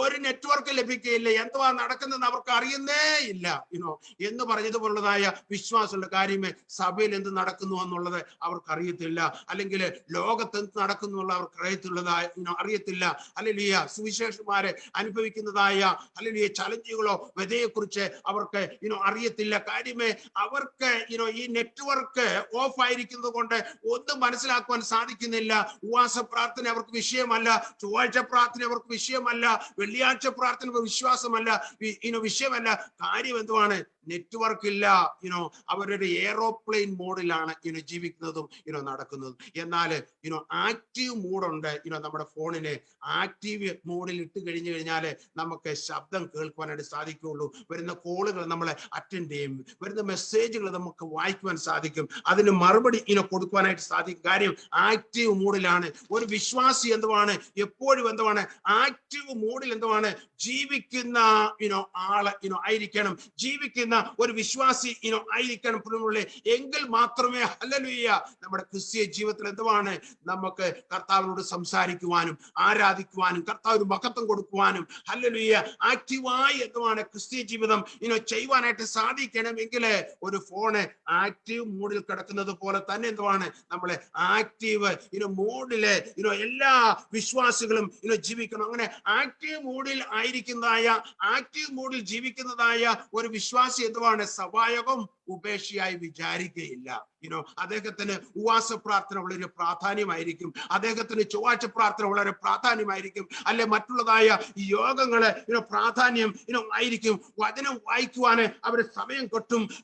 ഒരു നെറ്റ്വർക്ക് ലഭിക്കുകയില്ല, എന്തുവാ നടക്കുന്നതെന്ന് അവർക്ക് അറിയുന്നേ ഇല്ല എന്ന് പറഞ്ഞതുപോലുള്ളതായ വിശ്വാസമുള്ള കാര്യം. സഭയിൽ എന്ത് നടക്കുന്നു എന്നുള്ളത് അവർക്ക് അറിയത്തില്ല, അല്ലെങ്കിൽ ലോകത്ത് എന്ത് നടക്കുന്നു എന്നുള്ള അവർക്ക് അറിയത്തില്ല. ഹല്ലേലൂയ. സുവിശേഷന്മാരെ അനുഭവിക്കുന്നതായ ഹല്ലേലൂയ ചലഞ്ചുകളോ വ്യതയെക്കുറിച്ച് അവർക്ക് അറിയത്തില്ല. കാര്യമേ അവർക്ക് ഈ നെറ്റ്വർക്ക് ഓഫ് ആയിരിക്കുന്നത് കൊണ്ട് ഒന്നും മനസ്സിലാക്കുവാൻ സാധിക്കുന്നില്ല. ഉപവാസ പ്രാർത്ഥന അവർക്ക് വിഷയമല്ല, ചൊവ്വാഴ്ച പ്രാർത്ഥന അവർക്ക് വിഷയമല്ല, വെള്ളിയാഴ്ച പ്രാർത്ഥന വിശ്വാസമല്ല വിഷയമല്ല. കാര്യം എന്തുവാണ്? നെറ്റ്വർക്ക് ഇല്ല, അവരൊരു എയറോപ്ലെയിൻ മോഡിലാണ് ജീവിക്കുന്നതും നടക്കുന്നതും. എന്നാൽ ആക്റ്റീവ് മോഡുണ്ട്. നമ്മുടെ ഫോണിനെ ആക്റ്റീവ് മോഡിൽ ഇട്ട് കഴിഞ്ഞാൽ നമുക്ക് ശബ്ദം കേൾക്കുവാനായിട്ട് സാധിക്കുകയുള്ളൂ. വരുന്ന കോളുകൾ നമ്മൾ അറ്റൻഡ് ചെയ്യും, വരുന്ന മെസ്സേജുകൾ നമുക്ക് വായിക്കുവാൻ സാധിക്കും, അതിന് മറുപടി കൊടുക്കുവാനായിട്ട് സാധിക്കും. കാര്യം ആക്റ്റീവ് മോഡിലാണ്. ഒരു വിശ്വാസി എന്തുവാണ്? എപ്പോഴും എന്തുവാണ്? ആക്റ്റീവ് മോഡിൽ എന്തുവാണ്? ജീവിക്കുന്ന ആള് ആയിരിക്കണം, ജീവിക്കുന്ന ഒരു വിശ്വാസി ആയിരിക്കണം. എങ്കിൽ മാത്രമേ ഹല്ലേലൂയ നമ്മുടെ ക്രിസ്തീയ ജീവിതത്തിൽ എന്തുവാണ്? നമുക്ക് കർത്താവിനോട് സംസാരിക്കുവാനും ആരാധിക്കുവാനും കർത്താവിന് മഹത്വം കൊടുക്കുവാനും ഹല്ലേലൂയ ആക്റ്റീവായി എന്തുവാണ് ക്രിസ്തീയ ജീവിതം ചെയ്യുവാനായിട്ട് സാധിക്കണമെങ്കിൽ ഒരു ഫോണ് ആക്റ്റീവ് മോഡിൽ കിടക്കുന്നത് പോലെ തന്നെ എന്തുവാണ് നമ്മളെ ആക്റ്റീവ് മോഡിലെ എല്ലാ വിശ്വാസികളും ജീവിക്കണം. അങ്ങനെ ആക്റ്റീവ് മോഡിൽ ആക്റ്റീവ് മോഡിൽ ജീവിക്കുന്നതായ ഒരു വിശ്വാസി എന്തുവാണ്? സഭായോഗം ഉപേക്ഷയായി വിചാരിക്കുകയില്ല. അദ്ദേഹത്തിന് ഉപവാസ പ്രാർത്ഥന വളരെ പ്രാധാന്യമായിരിക്കും, അദ്ദേഹത്തിന് ചൊവ്വാഴ്ച പ്രാർത്ഥന വളരെ പ്രാധാന്യമായിരിക്കും, അല്ലെ മറ്റുള്ളതായ ഈ യോഗങ്ങള് പ്രാധാന്യം ആയിരിക്കും. വചനം വായിക്കുവാന് അവര് സമയം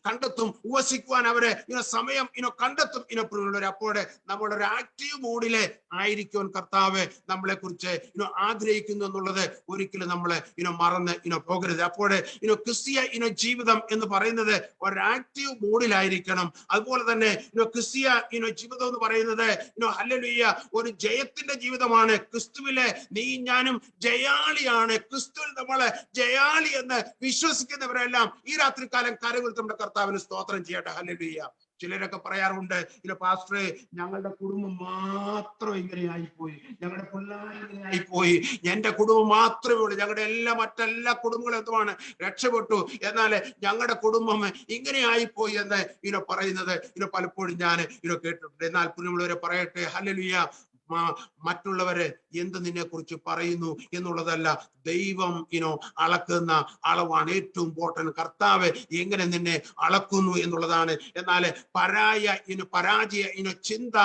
കണ്ടെത്തും, ഉപവസിക്കുവാൻ അവര് സമയം കണ്ടെത്തും. അപ്പോഴെ നമ്മളൊരു ആക്റ്റീവ് മോഡിലെ ആയിരിക്കുവാൻ കർത്താവ് നമ്മളെ കുറിച്ച് ആഗ്രഹിക്കുന്നു എന്നുള്ളത് ഒരിക്കലും നമ്മള് മറന്ന് പോകരുത്. അപ്പോഴെ ക്രിസ്തീയ ജീവിതം എന്ന് പറയുന്നത് ഒരു ആക്റ്റീവ് മോഡിലായിരിക്കണം. അതുപോലെ തന്നെ ക്രിസ്തീയ ജീവിതം എന്ന് പറയുന്നത് ഹല്ലേലൂയ ഒരു ജയത്തിന്റെ ജീവിതമാണ്. ക്രിസ്തുവിലെ നീ ഞാനും ജയാളിയാണ്. ക്രിസ്തുവിൽ നമ്മള് ജയാളി എന്ന് വിശ്വസിക്കുന്നവരെല്ലാം ഈ രാത്രികാലം കരങ്ങൾ നമ്മുടെ കർത്താവിന് സ്തോത്രം ചെയ്യട്ടെ. ഹല്ലേലൂയ. ചിലരൊക്കെ പറയാറുണ്ട്, പാസ്റ്ററെ ഞങ്ങളുടെ കുടുംബം മാത്രം ഇങ്ങനെയായിപ്പോയി, ഞങ്ങളുടെ പിള്ളേർ ഇങ്ങനെയായിപ്പോയി, എന്റെ കുടുംബം മാത്രമേ ഉള്ളൂ, ഞങ്ങളുടെ മറ്റെല്ലാ കുടുംബങ്ങളും എന്തുമാണ് രക്ഷപ്പെട്ടു, എന്നാൽ ഞങ്ങളുടെ കുടുംബം ഇങ്ങനെ ആയിപ്പോയി എന്ന് പറയുന്നത് പലപ്പോഴും ഞാൻ കേട്ടിട്ടുണ്ട്. എന്നാൽ പുണ്യമുള്ളവരെ പറയട്ടെ, ഹല്ലേലൂയ, മറ്റുള്ളവരെ എന്ത് നിന്നെ കുറിച്ച് പറയുന്നു എന്നുള്ളതല്ല, ദൈവം അളക്കുന്ന അളവാണ് ഏറ്റവും ഇമ്പോർട്ടന്റ്. കർത്താവ് എങ്ങനെ നിന്നെ അളക്കുന്നു എന്നുള്ളതാണ്. എന്നാൽ പരാജയ ചിന്ത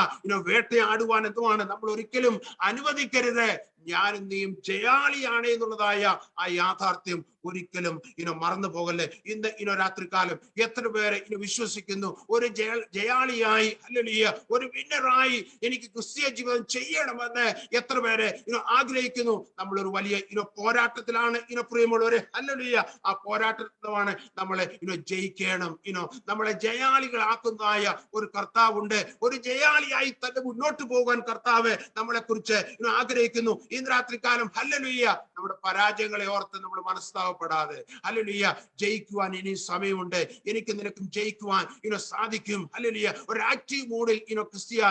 വേട്ടയാടുവാൻ എന്തുവാണ് നമ്മൾ ഒരിക്കലും അനുവദിക്കരുത്. ഞാനും നീയും ജയാളിയാണ് എന്നുള്ളതായ ആ യാഥാർത്ഥ്യം ഒരിക്കലും മറന്നു പോകല്ലേ. ഇന്ന് രാത്രികാലം എത്ര പേരെ വിശ്വസിക്കുന്നു ഒരു ജയാളിയായി ഹല്ലേലൂയ ഒരു വിന്നറായി എനിക്ക് ക്രിസ്തീയ ജീവിതം ചെയ്യണമെന്ന് എത്ര പേരെ ആഗ്രഹിക്കുന്നു. നമ്മളൊരു വലിയ പോരാട്ടത്തിലാണ് പ്രിയമുള്ളവരെ. ഹല്ലേലൂയ. ആ പോരാട്ടത്തിലാണ് നമ്മളെ ജയിക്കണം. നമ്മളെ ജയാളികളാക്കുന്നതായ ഒരു കർത്താവുണ്ട്. ഒരു ജയാളിയായി തന്നെ മുന്നോട്ട് പോകാൻ കർത്താവ് നമ്മളെ കുറിച്ച് ആഗ്രഹിക്കുന്നു. ഇന്ന് രാത്രികാലം ഹല്ലേലൂയ നമ്മുടെ പരാജയങ്ങളെ ഓർത്ത് നമ്മൾ മനസ്താവപ്പെടാതെ ഹല്ലേലൂയ ജയിക്കുവാൻ ഇനി സമയമുണ്ട്. എനിക്ക് നിനക്കും ജയിക്കുവാൻ സാധിക്കും. ഹല്ലേലൂയ ഒരു ആക്റ്റീവ് മോഡിൽ ക്രിസ്തീയ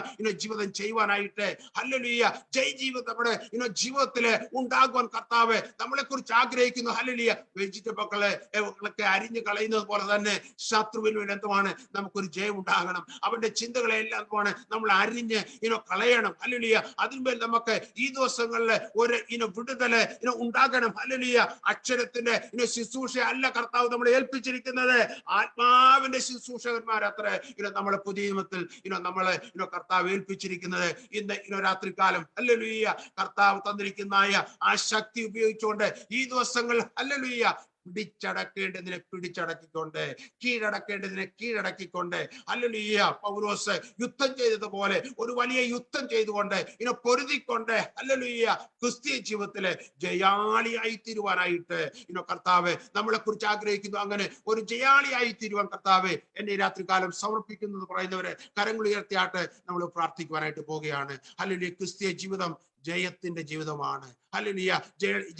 ജീവിതം ചെയ്യുവാനായിട്ട് ഹല്ലേലൂയ ജീവിതം നമ്മുടെ ജീവിതത്തില് ഉണ്ടാകുവാൻ കർത്താവ് നമ്മളെ കുറിച്ച് ആഗ്രഹിക്കുന്നു. ഹല്ലേലൂയ. വെജിറ്റബിളുകളൊക്കെ അരിഞ്ഞു കളയുന്നത് പോലെ തന്നെ ശത്രുവിന് വേണ്ടി എന്തുവാണ് നമുക്കൊരു ജയം ഉണ്ടാകണം. അവന്റെ ചിന്തകളെ എല്ലാം എന്തുവാണ് നമ്മൾ അരിഞ്ഞ് കളയണം. ഹല്ലേലൂയ. അതിന്മേൽ നമുക്ക് ഈ ദിവസങ്ങളിൽ ഒരു വിടുതല് ഉണ്ടാകണം. ഹല്ലേലൂയ. അക്ഷരത്തിന്റെ ശുശ്രൂഷ അല്ല കർത്താവ് നമ്മളെ ഏൽപ്പിച്ചിരിക്കുന്നത്, ആത്മാവിന്റെ ശുശ്രൂഷകന്മാരത്രേ നമ്മളെ പുതിയ നിയമത്തിൽ നമ്മളെ കർത്താവ് ഏൽപ്പിച്ചിരിക്കുന്നത്. ഇന്ന് രാത്രികാലം ഹല്ലേലൂയ കർത്താവ് തന്നിരിക്കുന്ന ആ ശക്തി ഉപയോഗിച്ചുകൊണ്ട് ഈ ദിവസങ്ങൾ ഹല്ലേലൂയ പിടിച്ചടക്കേണ്ടതിനെ പിടിച്ചടക്കിക്കൊണ്ട്, കീഴടക്കേണ്ടതിനെ കീഴടക്കിക്കൊണ്ട് ഹല്ലേലൂയ പൗലോസ് യുദ്ധം ചെയ്തതുപോലെ ഒരു വലിയ യുദ്ധം ചെയ്തുകൊണ്ട് പൊരുതിക്കൊണ്ട് ഹല്ലേലൂയ ക്രിസ്തീയ ജീവിതത്തിലെ ജയാളിയായി തീരുവാനായിട്ട് കർത്താവ് നമ്മളെ കുറിച്ച് ആഗ്രഹിക്കുന്നു. അങ്ങനെ ഒരു ജയാളിയായി തീരുവാൻ കർത്താവ് എന്നെ രാത്രികാലം സമർപ്പിക്കുന്നത് പറയുന്നവരെ കരങ്ങൾ ഉയർത്തിയാട്ട് നമ്മൾ പ്രാർത്ഥിക്കുവാനായിട്ട് പോവുകയാണ്. ഹല്ലേലൂയ. ക്രിസ്തീയ ജീവിതം ജയത്തിന്റെ ജീവിതമാണ്. ഹല്ലേലൂയ.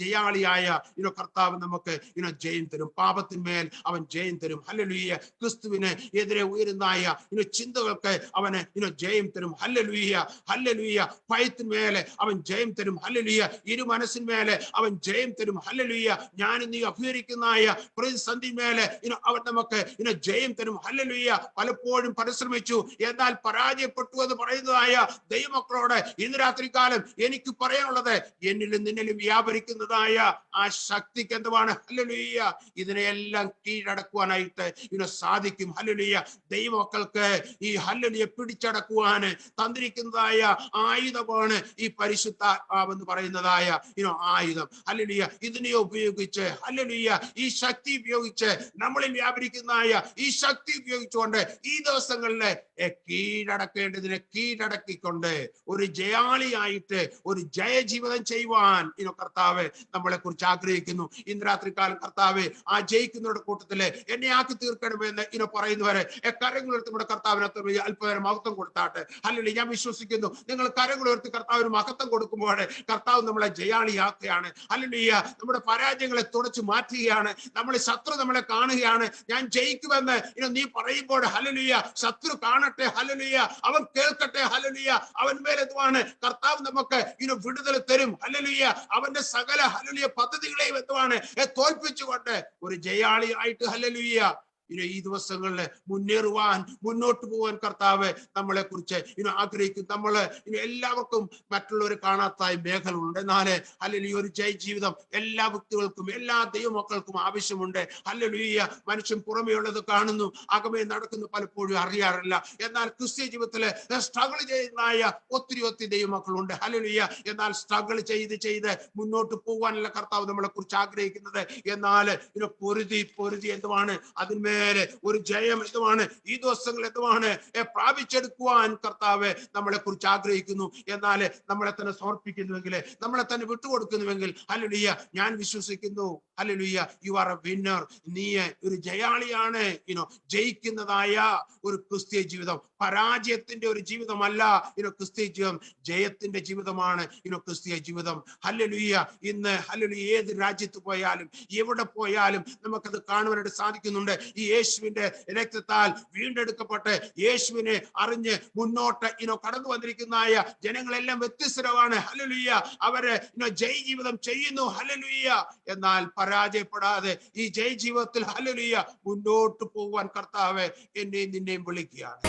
ജയാളിയായ കർത്താവ് നമുക്ക് ജയം തരും. പാപത്തിന്മേൽ അവൻ ജയം തരും. ഹല്ലേലൂയ. ക്രിസ്തുവിന് എതിരെ ഉയരുന്നായ ചിന്തകൾക്ക് അവന് ജയം തരും. ഹല്ലേലൂയ. ഹല്ലേലൂയ. ഭയത്തിന്മേലെ അവൻ ജയം തരും. ഹല്ലേലൂയ. ഇരു മനസ്സിന്മേലെ അവൻ ജയം തരും. ഹല്ലേലൂയ. ഞാൻ നീ അഭിഹരിക്കുന്നതായ പ്രതിസന്ധിമേലെ അവൻ നമുക്ക് ജയം തരും. ഹല്ലേലൂയ. പലപ്പോഴും പരിശ്രമിച്ചു എന്നാൽ പരാജയപ്പെട്ടു എന്ന് പറയുന്നതായ ദൈവമക്കളോട് ഇന്ന് രാത്രികാലം എനിക്ക് പറയാനുള്ളത്, എന്നിലും എന്നിലും നിന്നിലും വ്യാപരിക്കുന്നതായ ആ ശക്തിക്ക് എന്തുവാണ്? ഹല്ലേലൂയ, ഇതിനെയെല്ലാം കീഴടക്കുവാനായിട്ട് സാധിക്കും. ഹല്ലേലൂയ, ദൈവമക്കൾക്ക് ഈ ഹല്ലേലൂയ പിടിച്ചടക്കുവാൻ തന്നിരിക്കുന്നതായ ആയുധമാണ് ഈ പരിശുദ്ധാത്മാവെന്ന് പറയുന്നതായ ആയുധം. ഹല്ലേലൂയ, ഇതിനെ ഉപയോഗിച്ച് ഹല്ലേലൂയ ഈ ശക്തി ഉപയോഗിച്ച് നമ്മളിൽ വ്യാപരിക്കുന്നതായ ഈ ശക്തി ഉപയോഗിച്ചുകൊണ്ട് ഈ ദിവസങ്ങളിലെ കീഴടക്കേണ്ടതിനെ കീഴടക്കിക്കൊണ്ട് ഒരു ജയാളിയായിട്ട് ഒരു ജയജീവിതം ചെയ്യുവാൻ കർത്താവ് നമ്മളെ കുറിച്ച് ആഗ്രഹിക്കുന്നു. ഇന്ന് രാത്രികാലം കർത്താവ് ആ ജയിക്കുന്നവരുടെ കൂട്ടത്തില് എന്നെ ആക്കി തീർക്കണമെന്ന് പറയുന്നവരെ കരങ്ങളുയർത്തി നമ്മുടെ കർത്താവിന് അല്പനേരം മഹത്വം കൊടുത്താട്ടെ. അല്ലെങ്കിൽ ഞാൻ വിശ്വസിക്കുന്നു നിങ്ങൾ കരങ്ങളുയർത്തി കർത്താവിന് മഹത്വം കൊടുക്കുമ്പോൾ കർത്താവ് നമ്മളെ ജയാളിയാക്കുകയാണ്. അല്ലെങ്കിൽ നമ്മുടെ പരാജയങ്ങളെ തുടച്ചു മാറ്റുകയാണ്. നമ്മളെ ശത്രു നമ്മളെ കാണുകയാണ്. ഞാൻ ജയിക്കുമെന്ന് നീ പറയുമ്പോൾ ഹല്ലേലൂയ ശത്രു കാണട്ടെ, ഹല്ലേലൂയ അവൻ കേൾക്കട്ടെ, ഹല്ലേലൂയ അവൻ മേലെന്തുവാണ് കർത്താവ് നമുക്ക് വിടുതൽ തരും. ഹല്ലേലൂയ അവന്റെ സകല ഹല്ലേലൂയ പദ്ധതികളെയും എന്തുവാണ് തോൽപ്പിച്ചുകൊണ്ട് ഒരു ജയാളിയായിട്ട് ഹല്ലേലൂയ ഈ ദിവസങ്ങളിൽ മുന്നേറുവാൻ മുന്നോട്ട് പോകാൻ കർത്താവ് നമ്മളെ കുറിച്ച് ആഗ്രഹിക്കും. നമ്മള് എല്ലാവർക്കും മറ്റുള്ളവർ കാണാത്ത മേഖലകളുണ്ട്. എന്നാല് ഹല്ലേലൂയ ഒരു ജയ ജീവിതം എല്ലാ വ്യക്തികൾക്കും എല്ലാ ദൈവമക്കൾക്കും ആവശ്യമുണ്ട്. ഹല്ലേലൂയ മനുഷ്യൻ പുറമേ ഉള്ളത് കാണുന്നു, അകമേ നടക്കുന്നു പലപ്പോഴും അറിയാറില്ല. എന്നാൽ ക്രിസ്ത്യ ജീവിതത്തില് സ്ട്രഗിൾ ചെയ്യുന്നതായ ഒത്തിരി ദൈവമക്കളുണ്ട്. ഹല്ലേലൂയ, എന്നാൽ സ്ട്രഗിൾ ചെയ്ത് മുന്നോട്ട് പോകാനുള്ള കർത്താവ് നമ്മളെ കുറിച്ച് ആഗ്രഹിക്കുന്നത്. എന്നാൽ പൊരുതി എന്തുവാണ് അതിന്മേൽ ഒരു ജയം എന്തുവാണ് ഈ ദിവസങ്ങൾ എന്തുവാണ് പ്രാപിച്ചെടുക്കുവാൻ കർത്താവ് നമ്മളെ കുറിച്ച് ആഗ്രഹിക്കുന്നു. എന്നാൽ നമ്മളെ തന്നെ സമർപ്പിക്കുന്നുവെങ്കിൽ, നമ്മളെ തന്നെ വിട്ടുകൊടുക്കുന്നുവെങ്കിൽ ഹല്ലേലൂയ ഞാൻ വിശ്വസിക്കുന്നു hallelujah you are A winner. നീ ഒരു ജയാളിയാണ്. ജയിക്കുന്നതായ ഒരു ക്രിസ്തീയ ജീവിതം പരാജയത്തിന്റെ ഒരു ജീവിതമല്ല ക്രിസ്തീയ ജീവിതം, ജയത്തിന്റെ ജീവിതമാണ് ക്രിസ്തീയ ജീവിതം. ഹല്ലേലൂയ ഇന്ന് ഹല്ലേലൂയ ഏത് രാജ്യത്ത് പോയാലും എവിടെ പോയാലും നമുക്കത് കാണുവാനായിട്ട് സാധിക്കുന്നുണ്ട്. ഈ യേശുവിന്റെ രക്തത്താൽ വീണ്ടെടുക്കപ്പെട്ട് യേശുവിനെ അറിഞ്ഞ് മുന്നോട്ട് കടന്നു വന്നിരിക്കുന്നതായ ജനങ്ങളെല്ലാം വ്യത്യസ്തരാണ്. ഹല്ലേലൂയ അവര് ജയ ജീവിതം ചെയ്യുന്നു. ഹല്ലേലൂയ എന്നാൽ പരാജയപ്പെടാതെ ഈ ജയ ജീവിതത്തിൽ ഹല്ലേലൂയ മുന്നോട്ട് പോകുവാൻ കർത്താവ് എന്നെയും നിന്നെയും വിളിക്കുകയാണ്.